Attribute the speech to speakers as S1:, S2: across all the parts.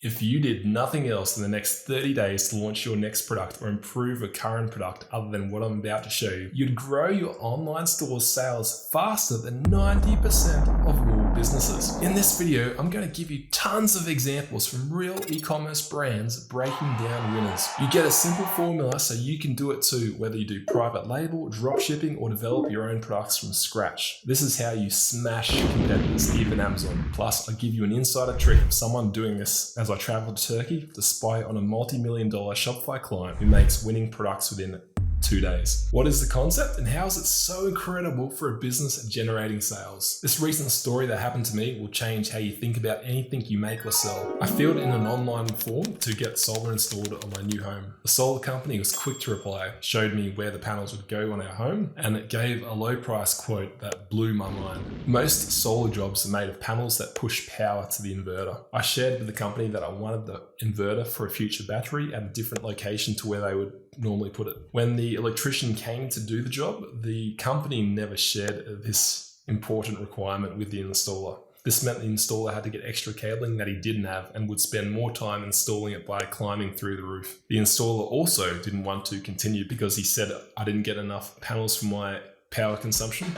S1: If you did nothing else in the next 30 days to launch your next product or improve a current product other than what I'm about to show you, you'd grow your online store's sales faster than 90% of all businesses. In this video, I'm going to give you tons of examples from real e-commerce brands breaking down winners. You get a simple formula so you can do it too, whether you do private label, drop shipping, or develop your own products from scratch. This is how you smash competitors, even Amazon. Plus, I give you an insider trick of someone doing this as I traveled to Turkey to spy on a multi-million-dollar Shopify client who makes winning products within 2 days. What is the concept and how is it so incredible for a business at generating sales? This recent story that happened to me will change how you think about anything you make or sell. I filled in an online form to get solar installed on my new home. The solar company was quick to reply, showed me where the panels would go on our home, and it gave a low price quote that blew my mind. Most solar jobs are made of panels that push power to the inverter. I shared with the company that I wanted the inverter for a future battery at a different location to where they would normally put it. When the electrician came to do the job, the company never shared this important requirement with the installer. This meant the installer had to get extra cabling that he didn't have and would spend more time installing it by climbing through the roof. The installer also didn't want to continue because he said, I didn't get enough panels for my power consumption.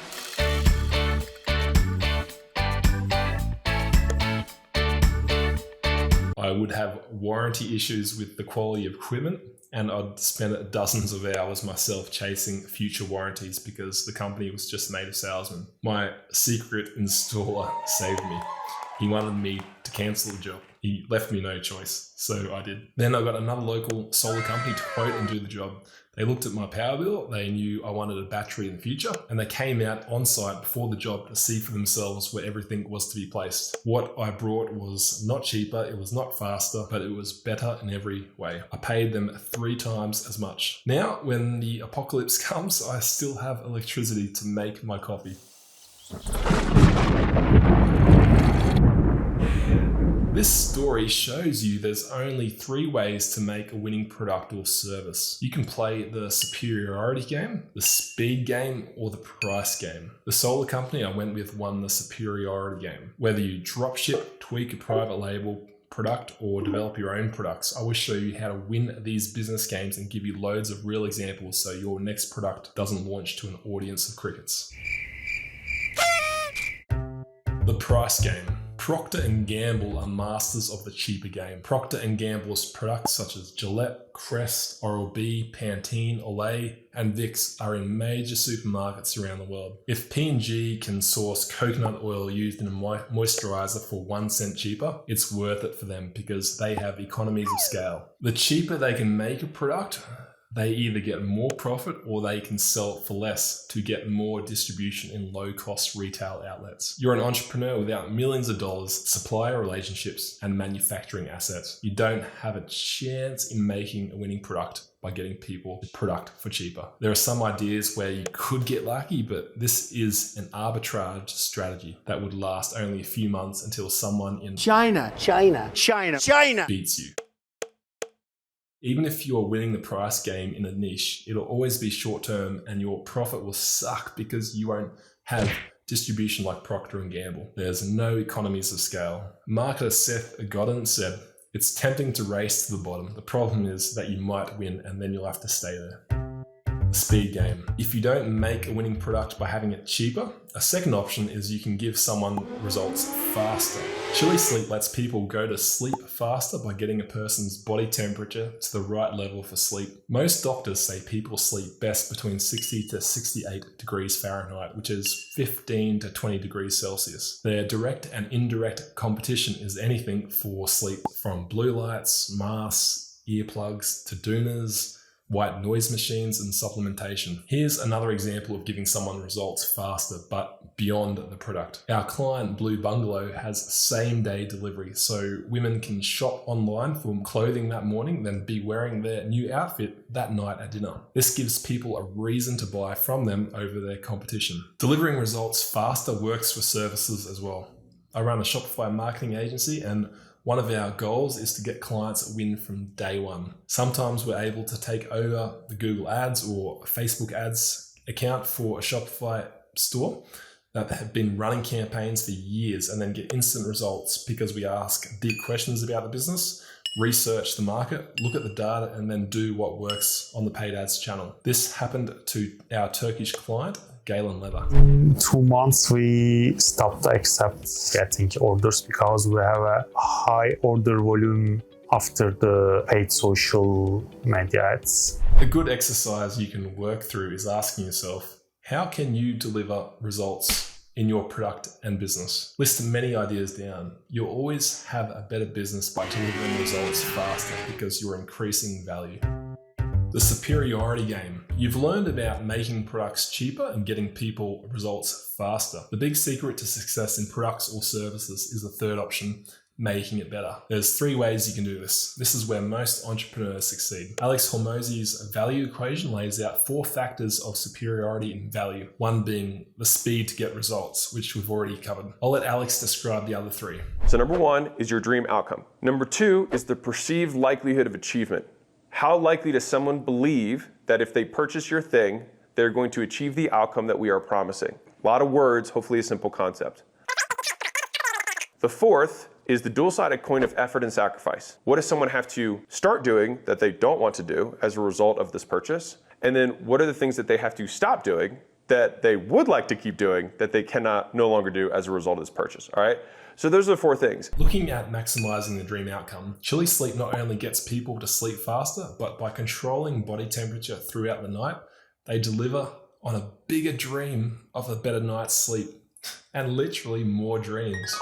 S1: I would have warranty issues with the quality of equipment, and I'd spend dozens of hours myself chasing future warranties because the company was just made of salesmen. My secret installer saved me. He wanted me to cancel the job. He left me no choice, so I did. Then I got another local solar company to quote and do the job. They looked at my power bill, they knew I wanted a battery in the future, and they came out on site before the job to see for themselves where everything was to be placed. What I brought was not cheaper, it was not faster, but it was better in every way. I paid them 3 times as much. Now, when the apocalypse comes, I still have electricity to make my coffee. This story shows you there's only 3 ways to make a winning product or service. You can play the superiority game, the speed game, or the price game. The solar company I went with won the superiority game. Whether you drop ship, tweak a private label product, or develop your own products, I will show you how to win these business games and give you loads of real examples so your next product doesn't launch to an audience of crickets. The price game. Procter & Gamble are masters of the cheaper game. Procter & Gamble's products such as Gillette, Crest, Oral-B, Pantene, Olay, and Vicks are in major supermarkets around the world. If P&G can source coconut oil used in a moisturizer for 1 cent cheaper, it's worth it for them because they have economies of scale. The cheaper they can make a product, they either get more profit or they can sell it for less to get more distribution in low-cost retail outlets. You're an entrepreneur without millions of dollars, supplier relationships, and manufacturing assets. You don't have a chance in making a winning product by getting people the product for cheaper. There are some ideas where you could get lucky, but this is an arbitrage strategy that would last only a few months until someone in China beats you. Even if you're winning the price game in a niche, it'll always be short term and your profit will suck because you won't have distribution like Procter & Gamble. There's no economies of scale. Marketer Seth Godin said, "It's tempting to race to the bottom. The problem is that you might win and then you'll have to stay there." Speed game. If you don't make a winning product by having it cheaper, a second option is you can give someone results faster. Chili Sleep lets people go to sleep faster by getting a person's body temperature to the right level for sleep. Most doctors say people sleep best between 60 to 68 degrees Fahrenheit, which is 15 to 20 degrees Celsius. Their direct and indirect competition is anything for sleep, from blue lights, masks, earplugs, to Doonas, white noise machines, and supplementation. Here's another example of giving someone results faster, but beyond the product. Our client, Blue Bungalow, has same-day delivery, so women can shop online for clothing that morning, then be wearing their new outfit that night at dinner. This gives people a reason to buy from them over their competition. Delivering results faster works for services as well. I run a Shopify marketing agency, and one of our goals is to get clients a win from day one. Sometimes we're able to take over the Google Ads or Facebook Ads account for a Shopify store, that have been running campaigns for years and then get instant results because we ask deep questions about the business, research the market, look at the data, and then do what works on the paid ads channel. This happened to our Turkish client, Galen Leather.
S2: In 2 months, we stopped getting orders because we have a high order volume after the paid social media ads.
S1: A good exercise you can work through is asking yourself, how can you deliver results in your product and business? List many ideas down. You'll always have a better business by delivering results faster because you're increasing value. The superiority game. You've learned about making products cheaper and getting people results faster. The big secret to success in products or services is the third option, making it better. There's 3 ways you can do this. This is where most entrepreneurs succeed. Alex Hormozi's value equation lays out 4 factors of superiority in value, one being the speed to get results, which we've already covered. I'll let Alex describe the other 3.
S3: So number 1 is your dream outcome. Number 2 is the perceived likelihood of achievement. How likely does someone believe that if they purchase your thing, they're going to achieve the outcome that we are promising? A lot of words, hopefully a simple concept. The 4th is the dual-sided coin of effort and sacrifice. What does someone have to start doing that they don't want to do as a result of this purchase? And then what are the things that they have to stop doing that they would like to keep doing that they cannot no longer do as a result of this purchase, all right? So those are the 4 things.
S1: Looking at maximizing the dream outcome, Chili Sleep not only gets people to sleep faster, but by controlling body temperature throughout the night, they deliver on a bigger dream of a better night's sleep and literally more dreams.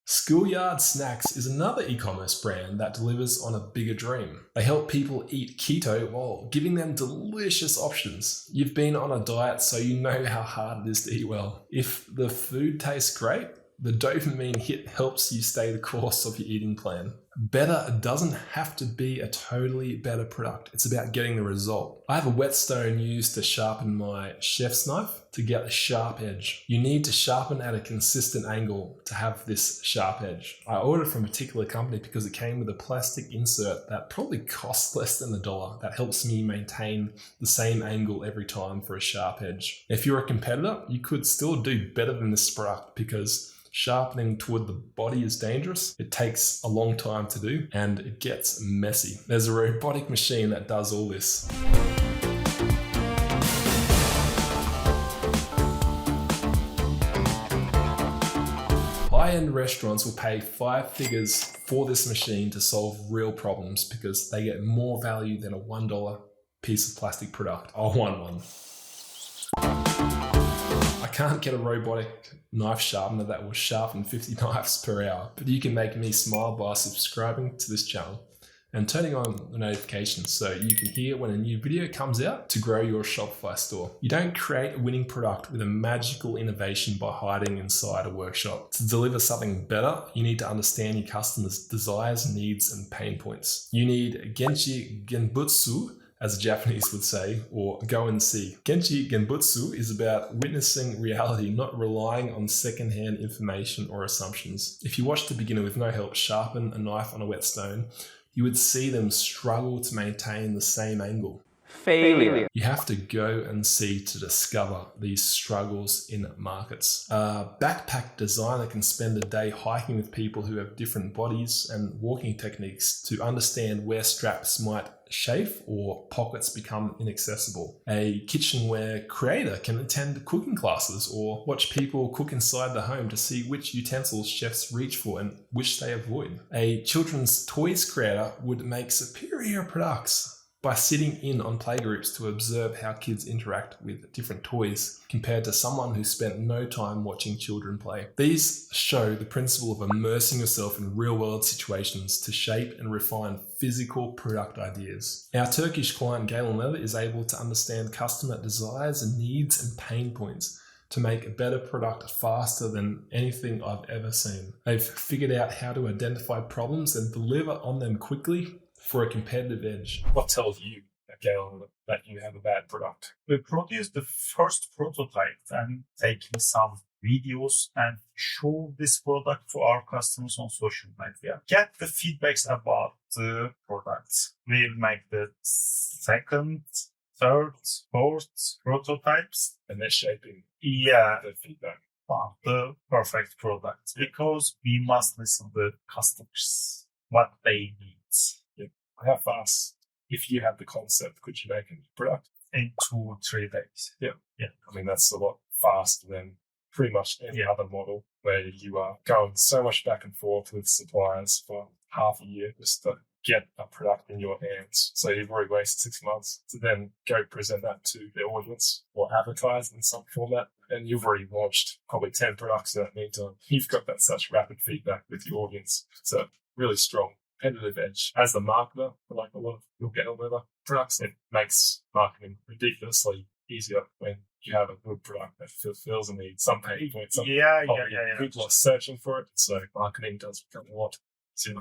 S1: Schoolyard Snacks is another e-commerce brand that delivers on a bigger dream. They help people eat keto while giving them delicious options. You've been on a diet, so you know how hard it is to eat well. If the food tastes great, the dopamine hit helps you stay the course of your eating plan. Better doesn't have to be a totally better product. It's about getting the result. I have a whetstone used to sharpen my chef's knife to get a sharp edge. You need to sharpen at a consistent angle to have this sharp edge. I ordered from a particular company because it came with a plastic insert that probably costs less than $1 that helps me maintain the same angle every time for a sharp edge. If you're a competitor, you could still do better than this product because sharpening toward the body is dangerous. It takes a long time to do and it gets messy. There's a robotic machine that does all this. High-end restaurants will pay 5 figures for this machine to solve real problems because they get more value than a $1 piece of plastic product. I want one. I can't get a robotic knife sharpener that will sharpen 50 knives per hour, but you can make me smile by subscribing to this channel and turning on the notifications so you can hear when a new video comes out to grow your Shopify store. You don't create a winning product with a magical innovation by hiding inside a workshop. To deliver something better, you need to understand your customers' desires, needs, and pain points. You need Genchi Genbutsu, as the Japanese would say, or go and see. Genchi Genbutsu is about witnessing reality, not relying on secondhand information or assumptions. If you watched a beginner with no help sharpen a knife on a whetstone, you would see them struggle to maintain the same angle.
S3: Failure.
S1: You have to go and see to discover these struggles in markets. A backpack designer can spend a day hiking with people who have different bodies and walking techniques to understand where straps might chafe or pockets become inaccessible. A kitchenware creator can attend cooking classes or watch people cook inside the home to see which utensils chefs reach for and which they avoid. A children's toys creator would make superior products by sitting in on playgroups to observe how kids interact with different toys compared to someone who spent no time watching children play. These show the principle of immersing yourself in real-world situations to shape and refine physical product ideas. Our Turkish client Galen Leather is able to understand customer desires and needs and pain points to make a better product faster than anything I've ever seen. They've figured out how to identify problems and deliver on them quickly for a competitive edge.
S4: What tells you, Galen, that you have a bad product?
S5: We produced the first prototype and taking some
S2: videos and show this product to our customers on social media. Get the feedbacks about the products. We'll make the second, third, fourth prototypes.
S1: And they're shaping
S2: The
S1: feedback.
S2: the perfect product because we must listen to the customers, what they need.
S1: How fast, if you had the concept, could you make a product?
S2: In 2-3 days.
S1: I mean, that's a lot faster than pretty much any other model where you are going so much back and forth with suppliers for half a year just to get a product in your hands. So you've already wasted 6 months to then go present that to the audience or advertise in some format. And you've already launched probably 10 products in that meantime. You've got that such rapid feedback with your audience. It's a really strong competitive edge. As the marketer for like a lot of your gale leather products, it makes marketing ridiculously easier when you have a good product that fulfills a need. Some pain points, some people are searching for it, so marketing does become a lot easier.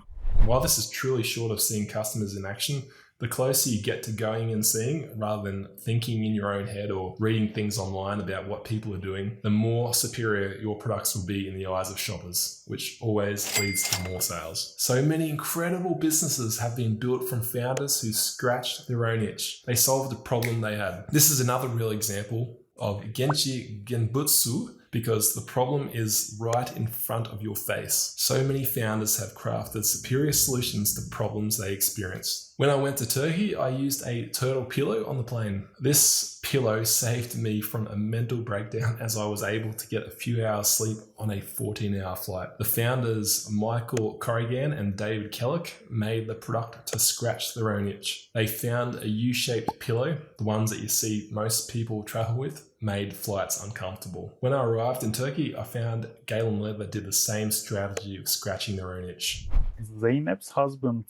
S1: While this is truly short of seeing customers in action, the closer you get to going and seeing, rather than thinking in your own head or reading things online about what people are doing, the more superior your products will be in the eyes of shoppers, which always leads to more sales. So many incredible businesses have been built from founders who scratched their own itch. They solved a problem they had. This is another real example of Genchi Genbutsu, because the problem is right in front of your face. So many founders have crafted superior solutions to problems they experienced. When I went to Turkey, I used a turtle pillow on the plane. This pillow saved me from a mental breakdown as I was able to get a few hours sleep on a 14-hour flight. The founders, Michael Corrigan and David Kellock, made the product to scratch their own itch. They found a U-shaped pillow, the ones that you see most people travel with, made flights uncomfortable. When I arrived in Turkey, I found Galen Leather did the same strategy of scratching their own itch.
S2: Zeynep's husband,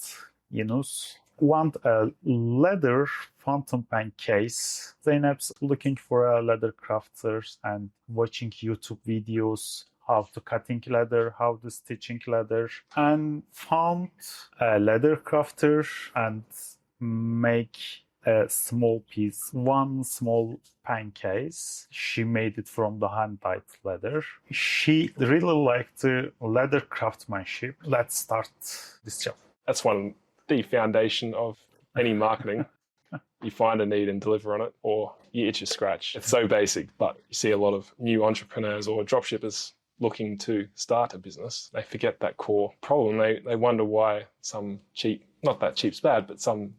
S2: Yunus, want a leather phantom pen case. Zeynep's looking for a leather crafter and watching YouTube videos how to cutting leather, how to stitching leather, and found a leather crafter and make a small piece, one small pen case. She made it from the hand-dyed leather. She really liked the leather craftsmanship. Let's start this job.
S3: That's the foundation of any marketing. You find a need and deliver on it, or you itch a scratch. It's so basic, but you see a lot of new entrepreneurs or dropshippers looking to start a business. They forget that core problem. They wonder why some cheap, not that cheap's bad, but some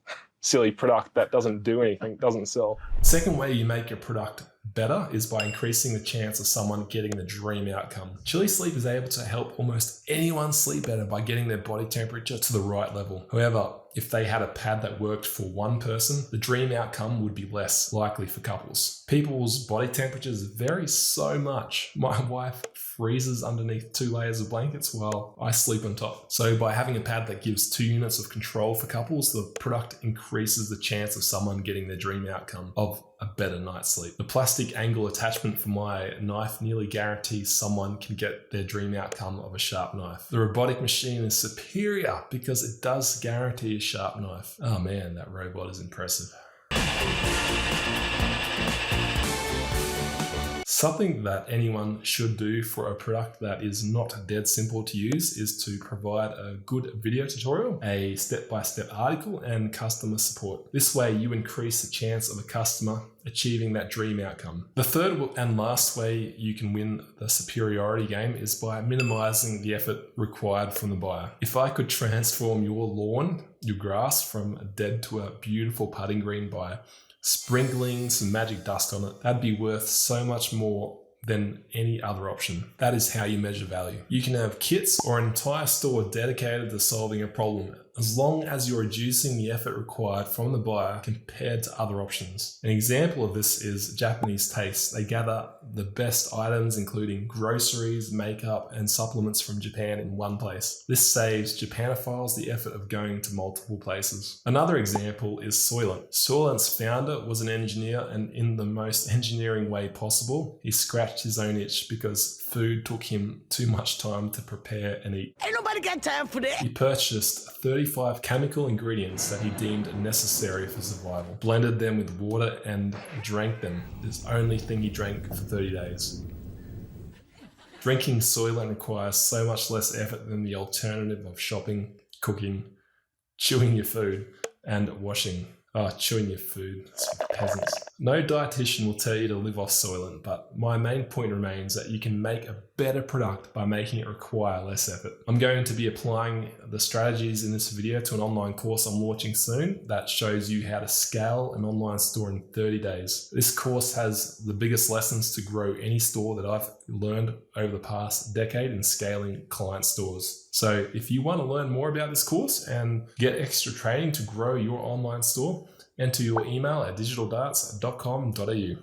S3: silly product that doesn't do anything, doesn't sell.
S1: Second way you make your product better is by increasing the chance of someone getting the dream outcome. Chili Sleep is able to help almost anyone sleep better by getting their body temperature to the right level. However, if they had a pad that worked for one person, the dream outcome would be less likely for couples. People's body temperatures vary so much. My wife freezes underneath 2 layers of blankets while I sleep on top. So by having a pad that gives 2 units of control for couples, the product increases the chance of someone getting their dream outcome of a better night's sleep. The plastic angle attachment for my knife nearly guarantees someone can get their dream outcome of a sharp knife. The robotic machine is superior because it does guarantee a sharp knife. Oh man, that robot is impressive. Something that anyone should do for a product that is not dead simple to use is to provide a good video tutorial, a step-by-step article, and customer support. This way you increase the chance of a customer achieving that dream outcome. The third and last way you can win the superiority game is by minimizing the effort required from the buyer. If I could transform your lawn, your grass, from a dead to a beautiful putting green by sprinkling some magic dust on it, that'd be worth so much more than any other option. That is how you measure value. You can have kits or an entire store dedicated to solving a problem, as long as you're reducing the effort required from the buyer compared to other options. An example of this is Japanese Taste. They gather the best items, including groceries, makeup, and supplements from Japan in one place. This saves Japanophiles the effort of going to multiple places. Another example is Soylent. Soylent's founder was an engineer, and in the most engineering way possible, he scratched his own itch because food took him too much time to prepare and eat.
S5: Ain't nobody got time for that.
S1: He purchased 35 chemical ingredients that he deemed necessary for survival, blended them with water and drank them. This only thing he drank for 30 days. Drinking Soylent requires so much less effort than the alternative of shopping, cooking, chewing your food, and washing. Oh, chewing your food. It's for peasants. No dietitian will tell you to live off Soylent, but my main point remains that you can make a better product by making it require less effort. I'm going to be applying the strategies in this video to an online course I'm launching soon that shows you how to scale an online store in 30 days. This course has the biggest lessons to grow any store that I've learned over the past decade in scaling client stores. So if you want to learn more about this course and get extra training to grow your online store, enter your email at digitaldarts.com.au.